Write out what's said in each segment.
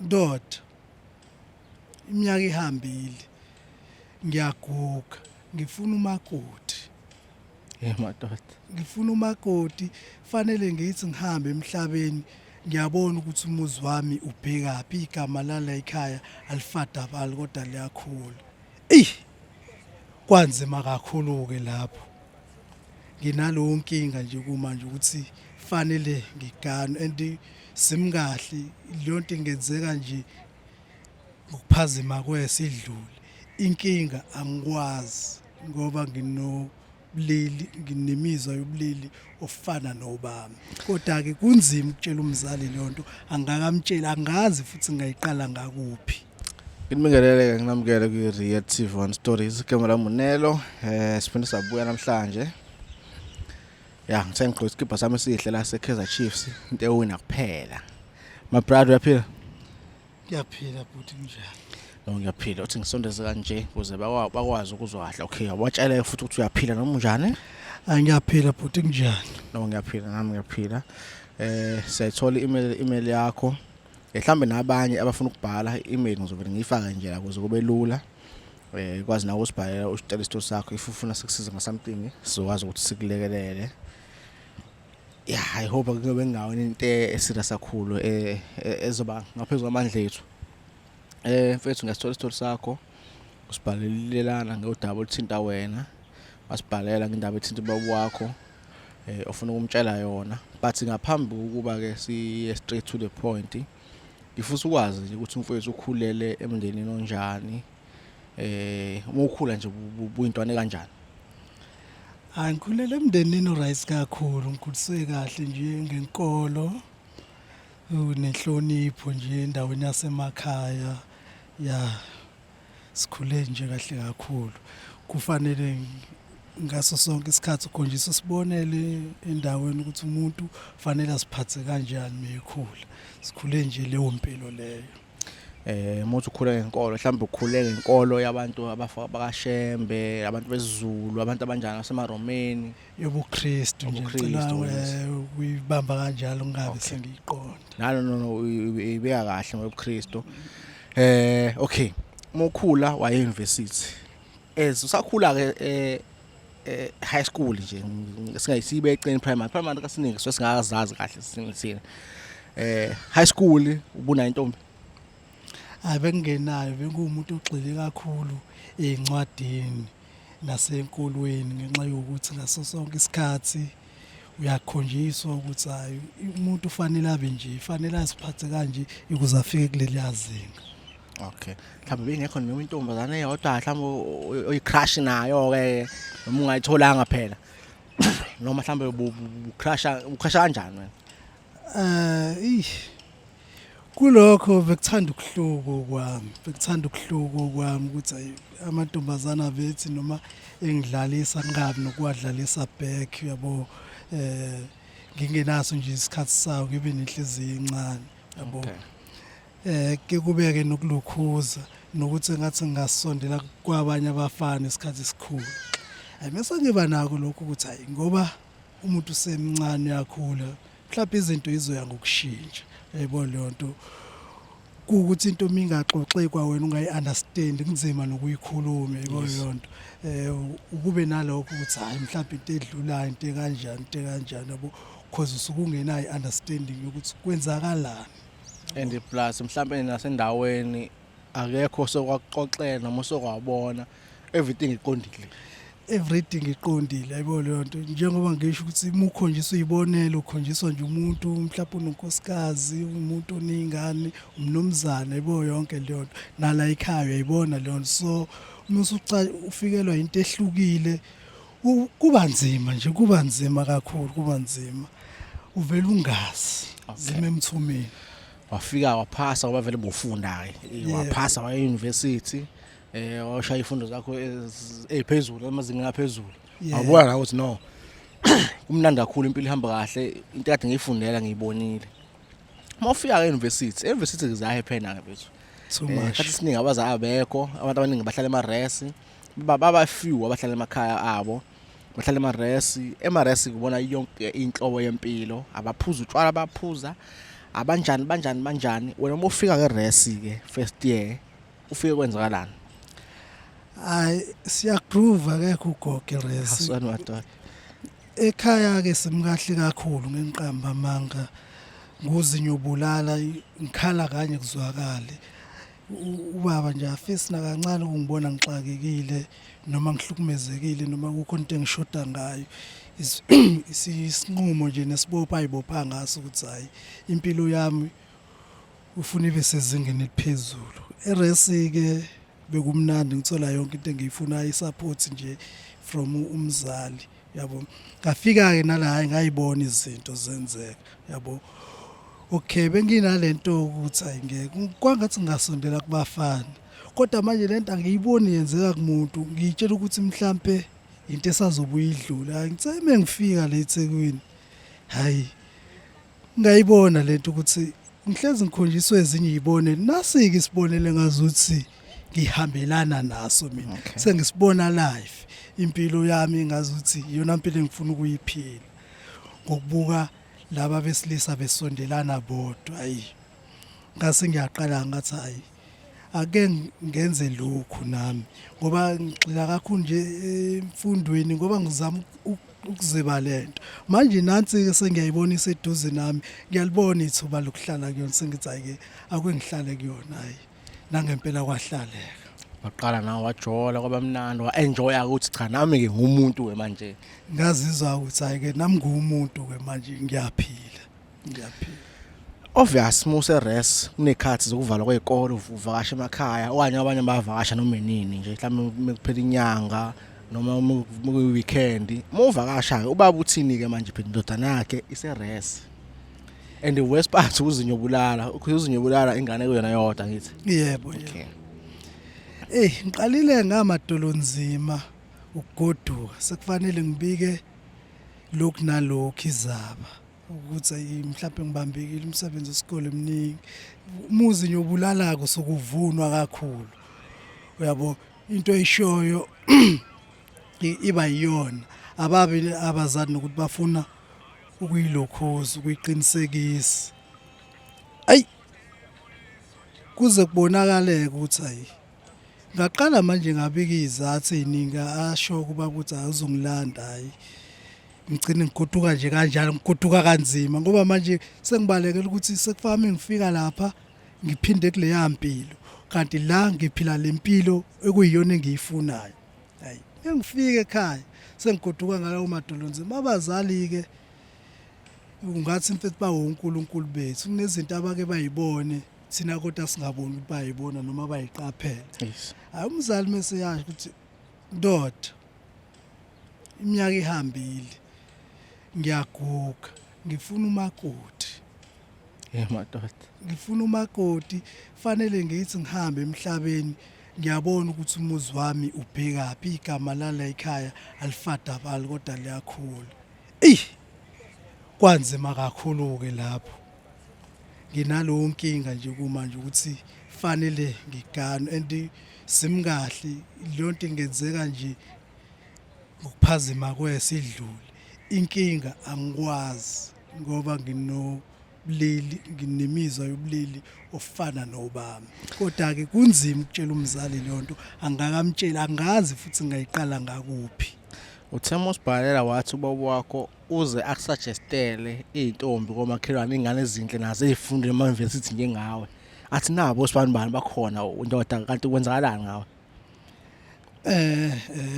ndoda iminyaka ihambile ngiyaguga ngifuna umakoti madoda ngifuna umakoti fanele ngithi ngihambe emhlabeni ngiyabona ukuthi umuzi wami ubhekaphi igama lala ekhaya alifadabali kodwa liyakhula kwanzima kakhulu ke lapho nginalo nkinga nje kumanje ukuthi fanele ngigane and simkahle lonto ingenzeka nje ukuphazima kwesidlule inkinga angikwazi ngoba nginemizwa yobulili ofana nobami kodwa ke kunzima ukutshela umzali lonto angakamtshela angazi futhi ngayiqala ngakuphi. Ngibingelele nginamukele ku Real TV One Stories igama lami uNelo siphinde sabuya namhlanje ngithe ngigqoke isikipha sami esihle la seKaizer Chiefs into ewina kuphela my brother uyaphila Ngiyaphila futhi njani no ngiyaphila uthi ngisondeze kanje ukuze bakwazi ukuzwa kahle okay wabatshela futhi ukuthi uyaphila noma unjani ngiyaphila futhi njani no ngiyaphila nami ngiyaphila siyayithola email yakho mhlambe nabanye abafuna ukubhala i-email ngizovela ngiyifaka nje la ukuze kube lula ikwazi nawe usibhalela usitshela isito sakho if ufuna sikusiza ngasomething sizokwazi ukuthi sikulekelele I hope kube ngawona into esirious kakhulu ezoba ngaphezulu kwamandla ethu mfethu ngasithola isito sakho usibhalelelana ngodaba oluthinta wena wasibhalela ngendaba ethinta ubaba wakho ofuna ukumtshela yona but ngaphambi kokuba ke siye straight to the point ngifisa ukwazi nje ukuthi umfowethu ukhulele emndenini onjani uma ukhula nje buyintwana kanjani ngikhulele emndenini oright kakhulu ngikhuliswe kahle nje ngenkolo unehlonipho nje endaweni yasemakhaya sikhule nje kahle kakhulu kufanele ngaso sonke isikhathi ukhonjiswa sibonele endaweni ukuthi umuntu fanele asiphathe kanjani mekhula sikhule nje leyo mpilo leyo umuntu ukhula ngenkolo mhlawumbe ukhule ngenkolo yabantu abakashembe abantu bezulu abantu abanjani asemaromeni yobuKristu nje ngicela uyibamba kanjalo ngabe sengiyiqonda no ibeka kahle ngobuKristu okay mokhula waye university usakhula ke high school nje singayisibe eqeni primary kasiningi singakazazi kahle singithini high school ubuna intombi bengenayo bengumuntu ogxile kakhulu ezincwadini nasenkolweni ngenxa yokuthi ngaso sonke isikhathi uyakhonjiswa ukuthi hayi umuntu ufanele abe nje fanele asiphathe kanje ukuze afike kuleli yazinga. Okay mhlawumbe bengekho noma intombazana eyodwa mhlawumbe oyicrush nayo ke noma ungayitholanga phela noma mhlawumbe ucrush kanjani wena kulokho bekuthanda ukuhluko kwami ukuthi amantombazana bethi noma engidlalisa ngabi nokwadlalisa back yabo ngingenaso nje isikhathi sawo ngibe nenhliziyo encane yabo ke kubeke nokulukhuza nokuthi ngathi ngasondela kwabanye abafana isikhathi esikhulu mase ngiba nako lokho ukuthi hayi ngoba umuntu usemncane yakhula mhlawumbe izinto izoya ngokushintsha yebo lonto ukuthi into mingaxoxe kwa wena ungayi-understand kunzima nokuyikhuluma yebo lonto ukube nalokho ukuthi hayi mhlawumbe into edlulayo into kanjani yabo because usuke ungenayo i-understanding yokuthi kwenzakalani and plus mhlawumbe nasendaweni akekho sokwaxoxela noma sokwabona everything iqondile yabo lonto njengoba ngisho ukuthi umukhonjiswa uyibonela ukhonjiswa nje umuntu mhlawumbe unonkosikazi umuntu oningane umnomzana yabo yonke le nto nala ekhaya uyayibona le nto so umusucala ufikelwa into ehlukile kuba nzima kakhulu kuba nzima uvela ungazi zime emthumeni wafika waphasa ngoba vele bofunda ke waphasa wa university washaya ifundo zakho eziphezulu amazingeni aphezulu awubona la ukuthi no kumnandi kakhulu impilo ihamba kahle into kade ngiyifundela ngiyibonile mawufika e university ngizahe phena ke bethu kathi siningi abazali abekho abantu abaningi bahlala emaresi baba few abahlala emakhaya abo bahlala emaresi kubona yonke inhlobo yempilo abaphuza utshwala baphuza abanjani wena uma ufika ke resi ke first year ufike kwenzakalani Hayi siyagroove ke ugogo resi. asani madoda Ekhaya ke simkahle kakhulu ngenqamba manga. Nguzinyobulala ngikhala kanye kuzwakale. Ubaba nje afisi na kancane ukungibona ngixakekile noma ngihlukumezekile noma kukho into engishoda ngayo. Isinqumo nje nesibopha ayibopha ngaso ukuthi hayi impilo yami ufuna ibe sezingeni eliphezulu. Eresi ke bekumnandi ngithola yonke into engiyifunayo isupport nje from umzali yabo. Ngafika ke nala hayi ngayibona izinto zenzeka yabo. Okay benginalento ukuthi ayingeke kwangathi ngasondela kubafana kodwa manje lento angiyiboni yenzeka kumuntu ngitshela ukuthi mhlambe into esazobuya idlula ngiceme ngifika la eThekwini hayi ngayibona lento ukuthi ngihlezi ngikhonjiswe ezinye izibone nasike isibonele ngazuthi ngihambelana naso mina sengisibona live impilo yami ngazuthi iyona impilo engifuna ukuyiphila ngokubuka laba besilisa besondelana bodwa hayi ngase ngiyaqala ngathi hayi ake ngenze lokhu nami ngoba ngixila kakhulu nje emfundweni ngoba ngizama ukuziba lento manje nansi ke sengiyayibona iseduze nami ngiyalibona ithuba lokuhlala kuyona sengithi ayike akwengihlale kuyona hayi nangempela kwahlaleka waqala nawe wajola kwabamnandi wa-enjoya ukuthi cha nami ke ngumuntu we manje ngazizwa ukuthi ayike nami ngumuntu ke manje ngiyaphila obvious muse res kunekhathi zokuvalwa kwezikole uvakasha emakhaya okanye abanye bayavakasha noma inini nje mhlawumbe mekuphela inyanga noma weekend muvakasha ubaba uthini ke manje phela indodana yakhe ise res and the worst part uzinyobulala ingane kuyona yodwa ngithi yebo okay ngiqalile ngamadolo nzima ukugoduka sekufanele ngibike lokhu nalokhu izaba ukuthi mhlawumbe ngibambekile umsebenzi wesikole eminingi umuzi nyobulalako sokuvunwa kakhulu uyabo into eyishoyo iba yiyona ababe abazali nokuthi bafuna ukuyilokhoza ukuyiqinisekisa ayi kuze kubonakale ukuthi hayi ngaqala manje ngabika izathu eziningi asho kuba ukuthi awuzongilanda hayi ngicine ngigoduka nje kanjalo ngigoduka kanzima ngoba manje sengibalekela ukuthi sekufame ngifika lapha ngiphinde kule yampilo kanti la ngiphila lempilo ekuyiyona engiyifunayo hayi ngifike ekhaya sengigoduka ngalawo madolonzi abazali ke ungathi mfethu bawo uNkulunkulu bethu kunezinto abake bayibone thina kodwa singaboni ukuthi bayibona noma bayiqaphela yes hayi umzali mase yasho ukuthi ndoda iminyaka ihambile ngiyaguga ngifuna umakoti madoda ngifuna umakoti fanele ngithi ngihambe emhlabeni ngiyabona ukuthi umuzi wami ubhekaphi igama lala ekhaya alifadabali kodwa liyakhula kwanzima kakhulu ke lapho nginalo inkinga nje kumanje ukuthi fanele ngigano and simkahle lonto ingenzeka nje ngokuphazima kwesidlule inkinga angikwazi ngoba nginemizwa yobulili ofana nobami kodwa ke kunzima ukutshela umzali lonto angakamtshela angazi futhi ngayiqala ngakuphi uThemo Sibhalela wathi ubaba wakho uze akusuggestele izintombi komakhelwane ingane ezinhle nazo ezifundile ema-university njengawe athi nabo sibani bakhona indoda kanti kwenzakalani ngawe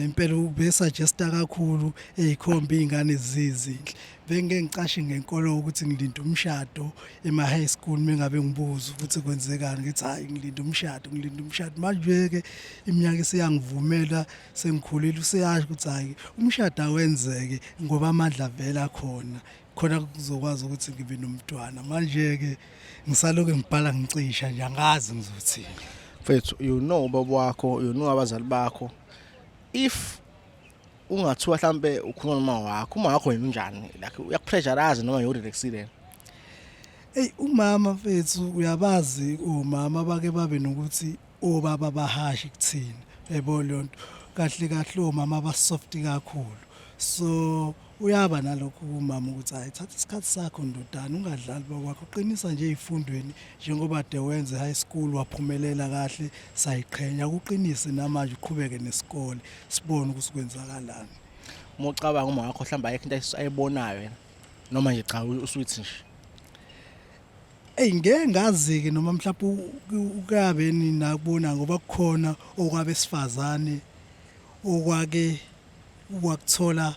impela ubesuggesta kakhulu ezikhomba izingane ezizinhle bengeke ngicashe ngenkolo ukuthi ngilinda umshado ema high school mengabe ngibuza ukuthi kwenzekani ngithi hayi ngilinda umshado manje ke iminyaka isiyangivumela sengikhulile useyasho ukuthi hayi umshado awenzeke ngoba amandla vela khona kuzokwazi ukuthi ngibe nomntwana manje ke ngisaloke ngibhala ngicisha nje angazi ngizothini mfethu ubaba wakho abazali bakho if ungathiwa mhlambe ukhuluma wakho uma wakho yena unjani like uyakupressurize noma urelaxile umama mfethu uyabazi omama bake babe nokuthi obaba bahashi kuthina yebo lonto kahle omama basoft kakhulu so uyaba nalokhu umama ukuthi hayi thatha isikhathi sakho ndodana ungadlali bakwakho qinisa nje ezifundweni njengoba de wenze high school waphumelela kahle sayiqhenya ukuqinise namanje uqhubeke nesikole sibone ukuthi kwenzakalani. Uma ucabanga uma wakho mhlawumbe ayikho into ayibonayo yena noma nje cha uswithi nje. Ngeke ngazi-ke noma mhlawumbe ukabeni nakubona ngoba kukhona okwabesifazane okwake wakuthola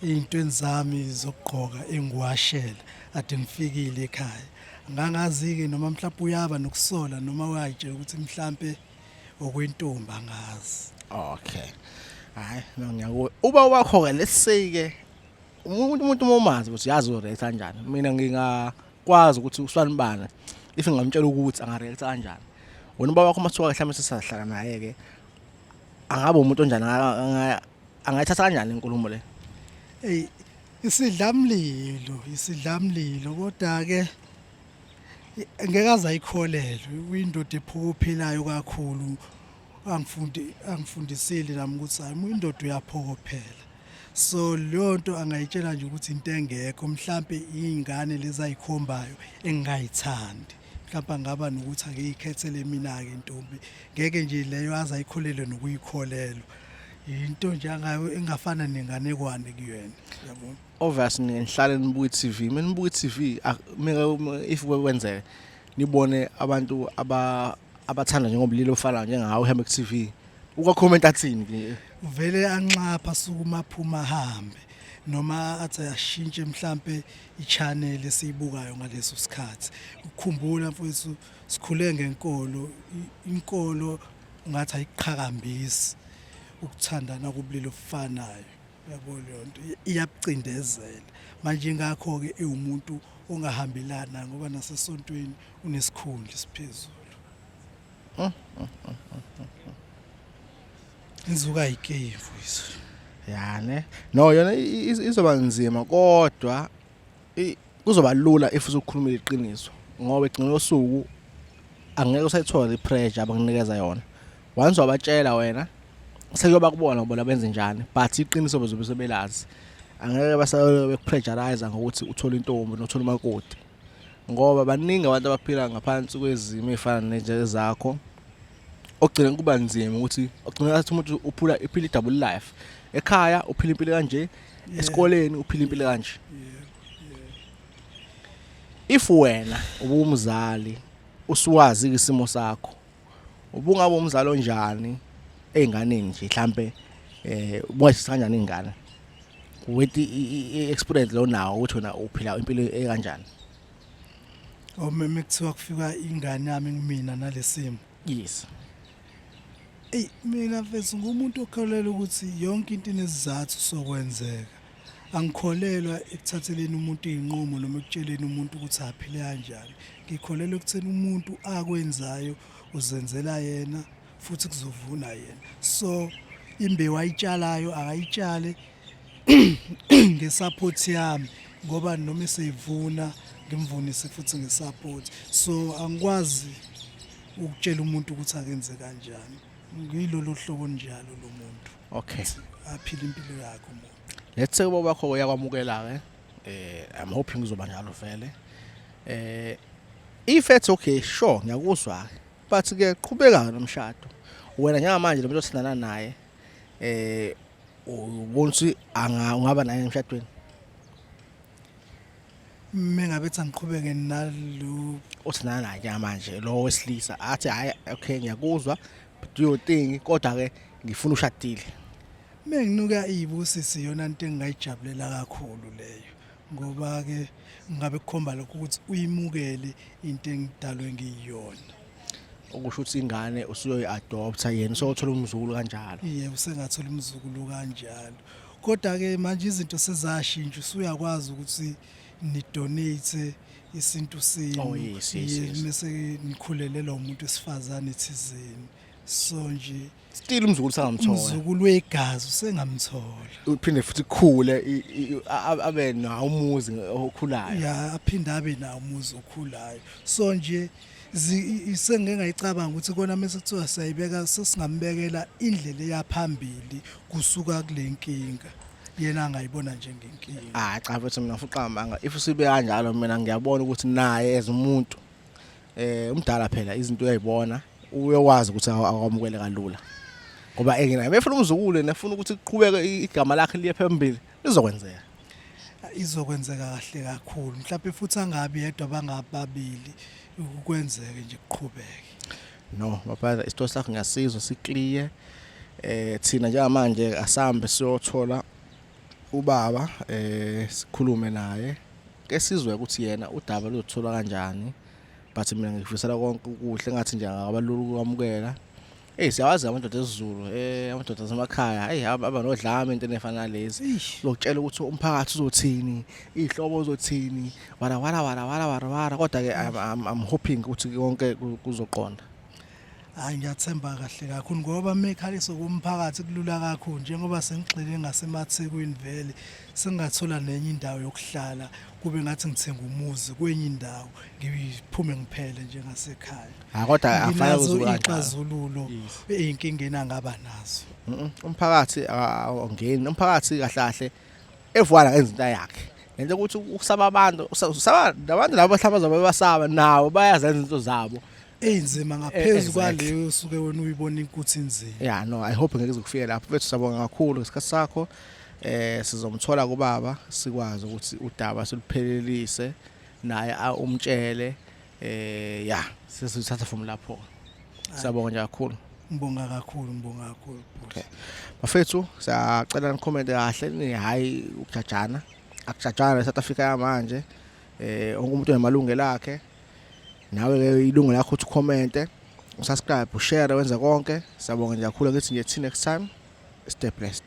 ey'ntweni zami zokugqoka engiwashela ade ngifikile ekhaya. Ngangazi-ke noma mhlawumbe uyaba nokusola noma wayitshela ukuthi mhlawumbe okwentombi angazi. Okay. Hayi ngiyakuwe. Uba wakho-ke let's say-ke umuntu umazi ukuthi yazi ureact kanjani. Mina ngingakwazi ukuthi usanibana if ngamtshela ukuthi angareact kanjani. Wena uba wakho mathuka mhlawumbe sisahlala naye-ke angabe umuntu onjani angayithatha kanjani inkulumo le? Isidlamlilo kodwa-ke ngeke aze ayikholelwe uyindoda ephokophilayo kakhulu angifundisile nami ukuthi hayi uyindoda uyaphokophela. So leyo nto angayitshela nje ukuthi into engekho mhlambe iy'ngane lezi ayikhombayo engingayithandi mhlawumbe angaba nokuthi ake yikhethele mina-ke intombi ngeke nje leyo aze ayikholelwe nokuyikholelwa into nje engafana nenganekwane kuyena yabona. Obviously nihlale nibuka i-TV menibuka i-TV if kwenzeka nibone abantu abathanda njengobulili ofana njengawe uhamba ku-TV ukakhomenta athini vele anxapha sukuma phuma hambe noma athi ashintshe mhlambe i-channel esiyibukayo ngaleso sikhathi. Ukukhumbula mfowethu sikhule ngenkolo, inkolo ngathi ayiqhakambisi ukuthandana kubulili ofanayo yabo leyo nto iyabucindezela manje ngakho-ke ewumuntu ongahambelana ngoba nasesontweni unesikhundla esiphezulu. Izuka yikevu izo. Yani no yona izoba nzima kodwa kuzoba lula if uzokhuluma iqiniso ngoba egcina losuku angeke usayithola ipressure abanginikeza yona. Once wabatshela wena sekuyoba kubona bona benze njani but iqiniso bazobe sebelazi. Angeke basabepressurize ngokuthi uthola intombi nothola umakoti ngoba baningi abantu abaphila ngaphansi kwezimo ezifana nje zakho. Ogcina kuba nzima ukuthi ogcina athi umuntu uphila double life. Ekhaya uphila impilo kanje, esikoleni uphila impilo kanje. If wena ubumzali usuwazi isimo sakho ubungaba umzali onjani einganeni nje mhlambe ubungashisa kanjani ingane wethi i-experience lo nawo ukuthi wena uphila impilo ekanjani. Mekuthiwa kufika ingane yami ngimina nalesimo. Yes. Mina mfethu ngumuntu okholelwa ukuthi yonke into inesizathu sokwenzeka. Angikholelwa ekuthatheleni umuntu izinqumo noma ekutsheleni umuntu ukuthi aphile kanjani. Ngikholelwa ekutheni umuntu akwenzayo uzenzela yena futhi kuzovuna yena. So imbewu ayitshalayo akayitshale ngesupport yami ngoba noma eseyivuna ngimvunise futhi ngesupport. So angikwazi ukutshela umuntu ukuthi akenze kanjani. Ngilolu hlobo njalo lo muntu. Okay. Aphila impilo yakhe umuntu. Let's say ubaba wakho uyakwamukela I'm hoping uzoba njalo vele. If it's okay sure ngiyakuzwa but ke qhubeka nomshado. Wena njengamanje lo muntu othandana naye ubona ukuthi ungaba naye emshadweni. Mengabethi angiqhubeke nalo Othandana naye njengamanje lo wesilisa athi hayi okay ngiyakuzwa but do your thing kodwa ke ngifuna ushadile. Menginuka ibusisi yona into engayijabulela kakhulu leyo ngoba ke ngabe kukhomba lokho ukuthi uyimukele into engidalwe ngiyona. Okusho ukuthi ingane usuyoyi-adopta yena sokuthola umzukulu kanjalo. Yebo usengathola umzukulu kanjalo. Kodwa ke manje izinto sezashintsha usuyakwazi ukuthi ni donate isintu senu. Bese nikhulelelwa umuntu wesifazane thizeni. So nje still umzukulu sangamthola. Umzukulu wegazi usengamthola. Uphinde futhi khule abe na umuzi okhulayo. Ya aphinde abe na umuzi okhulayo. So nje isengeke ngayicabanga ukuthi kona mase kuthiwa sayibeka sesingambekela indlela eyaphambili kusuka kule nkinga. yena angayibona njengenkinga. Cha mfethu mina fuqa amanga if sibe kanjalo mina ngiyabona ukuthi naye as umuntu umdala phela izinto uyayibona uyakwazi ukuthi akwamukele kalula ngoba engina befuna umzukulu nefuna ukuthi kuqhubeke igama lakhe liye phambili lizokwenzeka Izokwenzeka kahle kakhulu mhlawumbe futhi angabi yedwa bangababili ukwenzeke nje kuqhubeke. no baphatha isitolo sakho ngiyasizwa sikliye thina njengamanje asambe siyothola ubaba sikhulume naye ke sizwe ukuthi yena udaba luzothola kanjani but mina ngifisela konke ukuhle ngathi nje akabalula ukwamukela siyawazi amadoda esiZulu amadoda zasemakhaya aba nodlame into efana nalezi lokutshela ukuthi umphakathi uzothini ihlobo uzothini wara kodwa ke I'm hoping ukuthi konke kuzoqonda. Ngiyathemba kahle kakhulu ngoba mekhaliso kumphakathi kulula kakhulu njengoba sengixele ngasemathekwini vele singathola nenye indawo yokuhlala kube ngathi ngithenga umuzi kwenye indawo ngiphume ngiphele njengasekhaya. Kodwa afana kuzixazululo einkingeni angaba nazo. Umphakathi awungeni umphakathi kahle kahle evwana ngezinto yakhe lento ukuthi ukusaba abantu abantu labo bahlabaza babasaba nawo bayazenza izinto zabo einzima ngaphezulu kwaleyo usuke wena uyibona ukuthi inzima. No I hope ngeke kufike lapho bethu sabonga kakhulu ngesikhathi sakho sizomthola kubaba sikwazi ukuthi udaba siluphelelise naye umtshele sesithatha from lapho. Siyabonga nje kakhulu. Ngibonga kakhulu. Okay bafethu siyacela nicomment kahle ni hayi ukujajana akujajana eSouth Africa yamanje umuntu unemalungelo akhe nawe ke ilungu lakho ukuthi ucommente usubscribe ushare wenza konke. Siyabonga nje kakhulu ngithi nje till next time stay blessed.